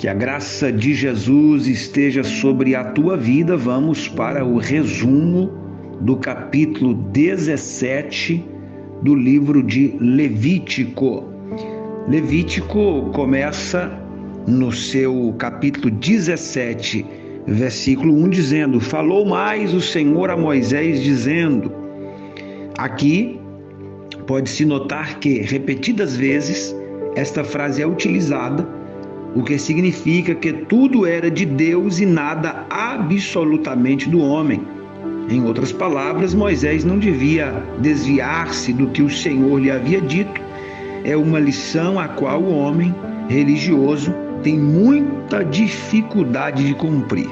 Que a graça de Jesus esteja sobre a tua vida. Vamos para o resumo do capítulo 17 do livro de Levítico. Levítico começa no seu capítulo 17, versículo 1, dizendo: Falou mais o Senhor a Moisés, dizendo. Aqui pode-se notar que repetidas vezes esta frase é utilizada, o que significa que tudo era de Deus e nada absolutamente do homem. Em outras palavras, Moisés não devia desviar-se do que o Senhor lhe havia dito. É uma lição a qual o homem religioso tem muita dificuldade de cumprir.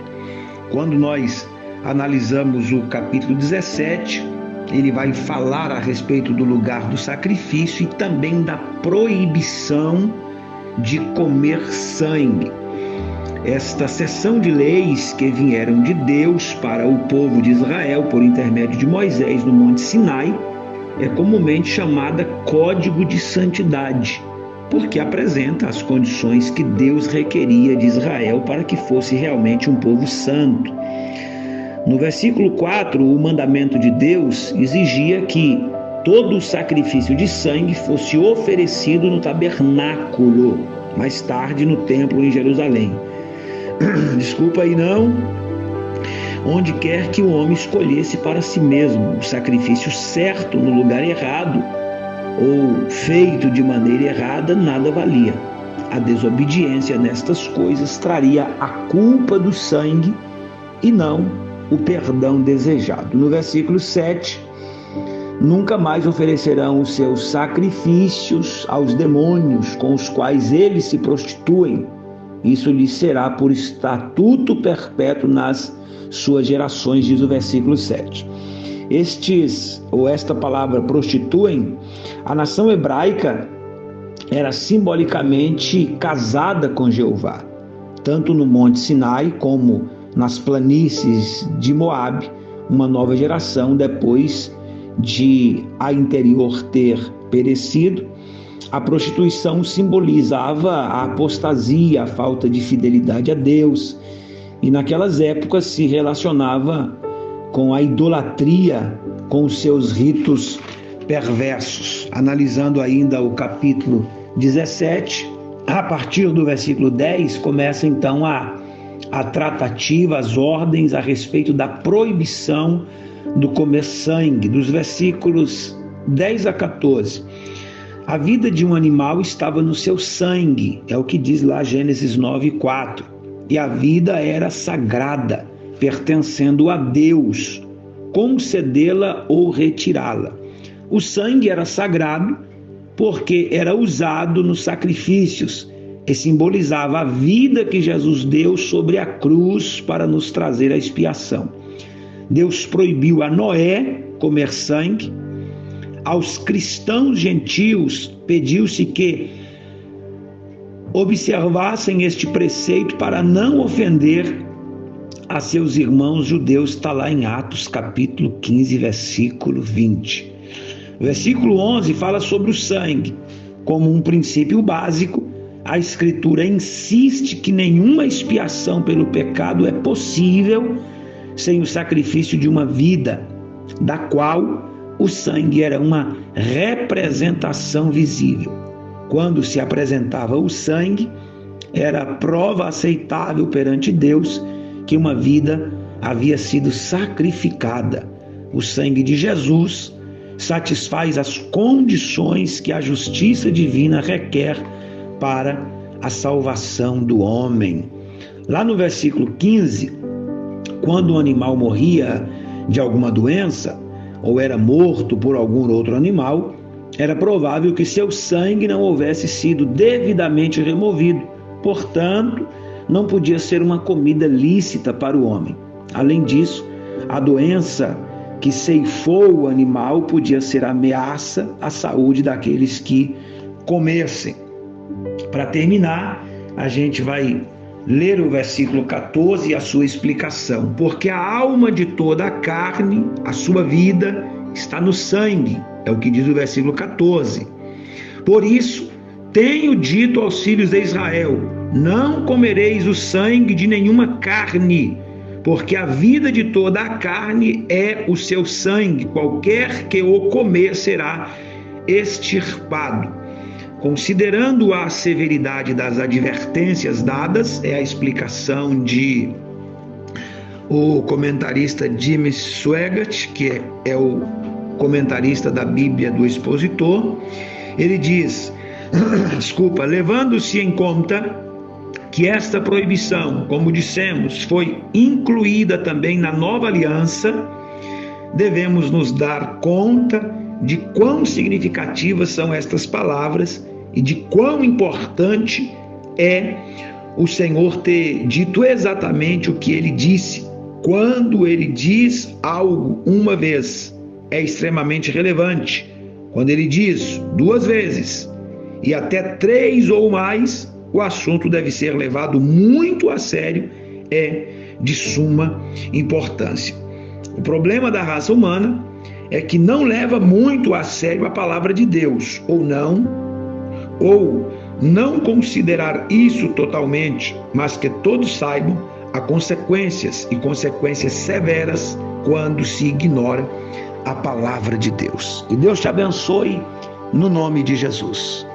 Quando nós analisamos o capítulo 17, ele vai falar a respeito do lugar do sacrifício e também da proibição de comer sangue. Esta seção de leis que vieram de Deus para o povo de Israel por intermédio de Moisés no Monte Sinai é comumente chamada Código de Santidade, porque apresenta as condições que Deus requeria de Israel para que fosse realmente um povo santo. No versículo 4, o mandamento de Deus exigia que todo o sacrifício de sangue fosse oferecido no tabernáculo, mais tarde no templo em Jerusalém. Desculpa aí não, onde quer que o homem escolhesse para si mesmo o sacrifício certo no lugar errado ou feito de maneira errada, nada valia. A desobediência nestas coisas traria a culpa do sangue e não o perdão desejado. No versículo 7, nunca mais oferecerão os seus sacrifícios aos demônios com os quais eles se prostituem. Isso lhes será por estatuto perpétuo nas suas gerações, diz o versículo 7. Esta palavra prostituem, a nação hebraica era simbolicamente casada com Jeová, tanto no Monte Sinai como nas planícies de Moabe. Uma nova geração, depois de a interior ter perecido, a prostituição simbolizava a apostasia, a falta de fidelidade a Deus, e naquelas épocas se relacionava com a idolatria, com os seus ritos perversos. Analisando ainda o capítulo 17, a partir do versículo 10, começa então a tratativa, as ordens a respeito da proibição do comer sangue, dos versículos 10 a 14. A vida de um animal estava no seu sangue, é o que diz lá Gênesis 9:4. E a vida era sagrada, pertencendo a Deus, concedê-la ou retirá-la. O sangue era sagrado porque era usado nos sacrifícios e simbolizava a vida que Jesus deu sobre a cruz para nos trazer a expiação. Deus proibiu a Noé comer sangue. Aos cristãos gentios pediu-se que observassem este preceito para não ofender a seus irmãos judeus. Está lá em Atos capítulo 15, versículo 20. Versículo 11 fala sobre o sangue. Como um princípio básico, a Escritura insiste que nenhuma expiação pelo pecado é possível sem o sacrifício de uma vida, da qual o sangue era uma representação visível. Quando se apresentava o sangue, era prova aceitável perante Deus que uma vida havia sido sacrificada. O sangue de Jesus satisfaz as condições que a justiça divina requer para a salvação do homem. Lá no versículo 15, quando um animal morria de alguma doença, ou era morto por algum outro animal, era provável que seu sangue não houvesse sido devidamente removido. Portanto, não podia ser uma comida lícita para o homem. Além disso, a doença que ceifou o animal podia ser ameaça à saúde daqueles que comessem. Para terminar, a gente vai ler o versículo 14 e a sua explicação. Porque a alma de toda a carne, a sua vida, está no sangue. É o que diz o versículo 14. Por isso, tenho dito aos filhos de Israel: não comereis o sangue de nenhuma carne, porque a vida de toda a carne é o seu sangue, qualquer que o comer será extirpado. Considerando a severidade das advertências dadas, é a explicação de o comentarista Jimmy Swaggart, que é o comentarista da Bíblia do Expositor. Ele diz, levando-se em conta que esta proibição, como dissemos, foi incluída também na nova aliança, devemos nos dar conta de quão significativas são estas palavras e de quão importante é o Senhor ter dito exatamente o que ele disse. Quando ele diz algo uma vez, é extremamente relevante. Quando ele diz 2 vezes e até 3 ou mais, o assunto deve ser levado muito a sério, é de suma importância. O problema da raça humana é que não leva muito a sério a palavra de Deus, ou não considerar isso totalmente, mas que todos saibam as consequências, e consequências severas, quando se ignora a palavra de Deus. Que Deus te abençoe, no nome de Jesus.